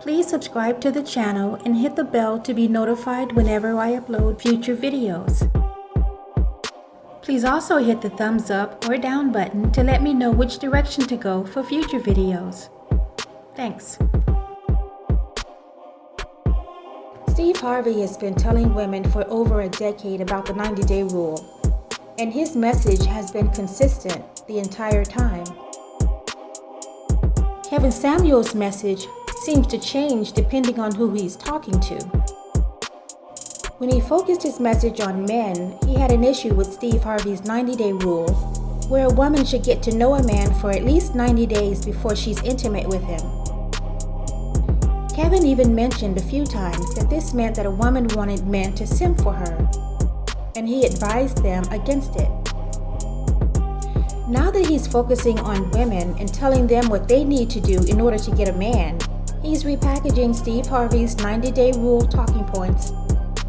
Please subscribe to the channel and hit the bell to be notified whenever I upload future videos. Please also hit the thumbs up or down button to let me know which direction to go for future videos. Thanks. Steve Harvey has been telling women for over a decade about the 90-day rule, and his message has been consistent the entire time. Kevin Samuels' message seems to change depending on who he's talking to. When he focused his message on men, he had an issue with Steve Harvey's 90-day rule, where a woman should get to know a man for at least 90 days before she's intimate with him. Kevin even mentioned a few times that this meant that a woman wanted men to simp for her, and he advised them against it. Now that he's focusing on women and telling them what they need to do in order to get a man, he's repackaging Steve Harvey's 90-day rule talking points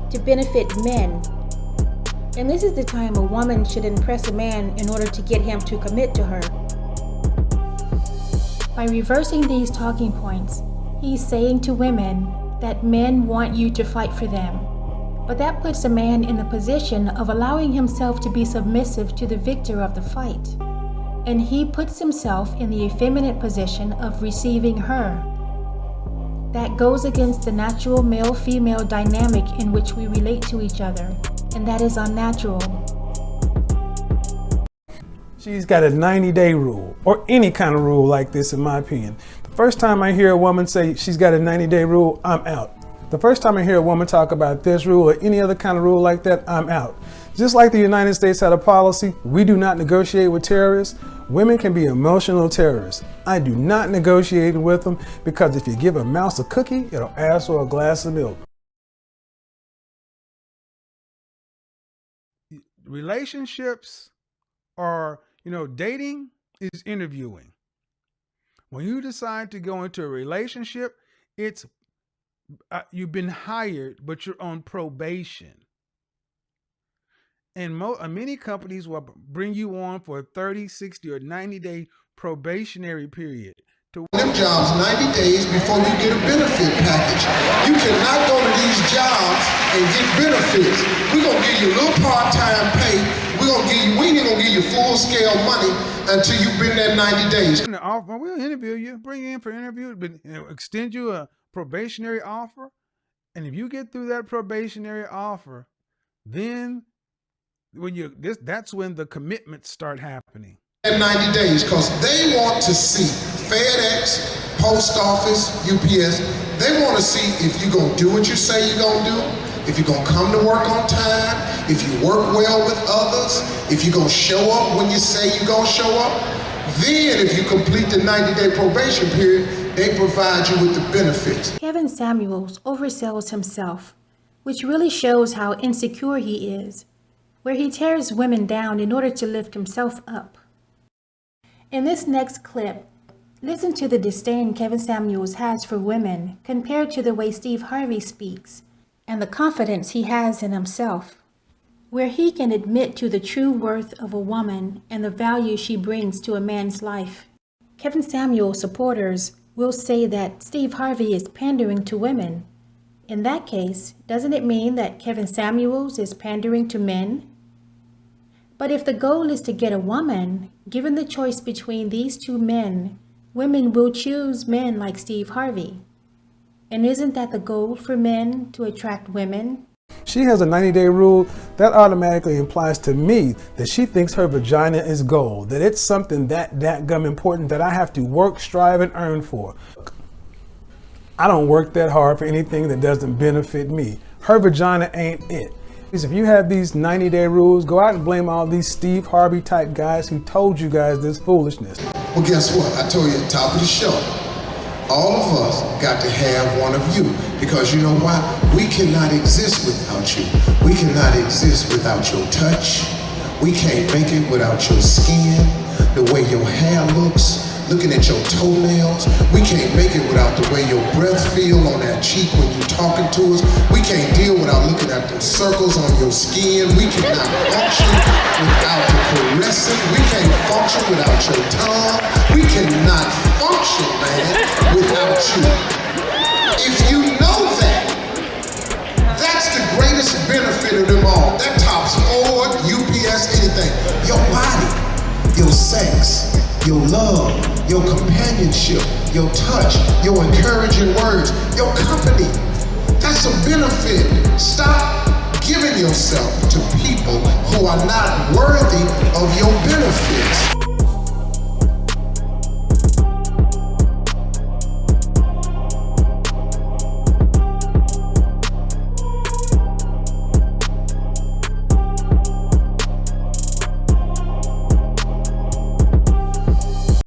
to benefit men. And this is the time a woman should impress a man in order to get him to commit to her. By reversing these talking points, he's saying to women that men want you to fight for them, but that puts a man in the position of allowing himself to be submissive to the victor of the fight, and he puts himself in the effeminate position of receiving her. That goes against the natural male-female dynamic in which we relate to each other, and that is unnatural. She's got a 90-day rule, or any kind of rule like this, in my opinion. The first time I hear a woman say she's got a 90-day rule, I'm out. The first time I hear a woman talk about this rule or any other kind of rule like that, I'm out. Just like the United States had a policy, we do not negotiate with terrorists. Women can be emotional terrorists. I do not negotiate with them, because if you give a mouse a cookie, it'll ask for a glass of milk. Relationships are, dating is interviewing. When you decide to go into a relationship, it's you've been hired, but you're on probation. And many companies will bring you on for a 30, 60, or 90-day probationary period. Them jobs 90 days before you get a benefit package. You cannot go to these jobs and get benefits. We're going to give you a little part-time pay. We ain't going to give you full-scale money until you've been there 90 days. We'll interview you, bring you in for interview, but extend you a probationary offer. And if you get through that probationary offer, then that's when the commitments start happening. 90 days, because they want to see FedEx, Post Office, UPS, they want to see if you're going to do what you say you're going to do, if you're going to come to work on time, if you work well with others, if you're going to show up when you say you're going to show up. Then if you complete the 90-day probation period, they provide you with the benefits. Kevin Samuels oversells himself, which really shows how insecure he is, where he tears women down in order to lift himself up. In this next clip, listen to the disdain Kevin Samuels has for women compared to the way Steve Harvey speaks, and the confidence he has in himself, where he can admit to the true worth of a woman and the value she brings to a man's life. Kevin Samuels supporters will say that Steve Harvey is pandering to women. In that case, doesn't it mean that Kevin Samuels is pandering to men? But if the goal is to get a woman, given the choice between these two men, women will choose men like Steve Harvey. And isn't that the goal for men, to attract women? She has a 90-day rule. That automatically implies to me that she thinks her vagina is gold, that it's something that gum important that I have to work, strive, and earn for. I don't work that hard for anything that doesn't benefit me. Her vagina ain't it. If you have these 90-day rules, go out and blame all these Steve Harvey type guys who told you guys this foolishness. Well, guess what? I told you at the top of the show, all of us got to have one of you, because you know why? We cannot exist without you. We cannot exist without your touch. We can't make it without your skin, the way your hair looks, looking at your toenails. We can't make it without the way your breath feel on that cheek when you're talking to us. We can't deal without looking at the circles on your skin. We cannot function without the caressing. We can't function without your tongue. We cannot function, man, without you. everything. Your body, your sex, your love, your companionship, your touch, your encouraging words, your company. That's a benefit. Stop giving yourself to people who are not worthy of your benefits.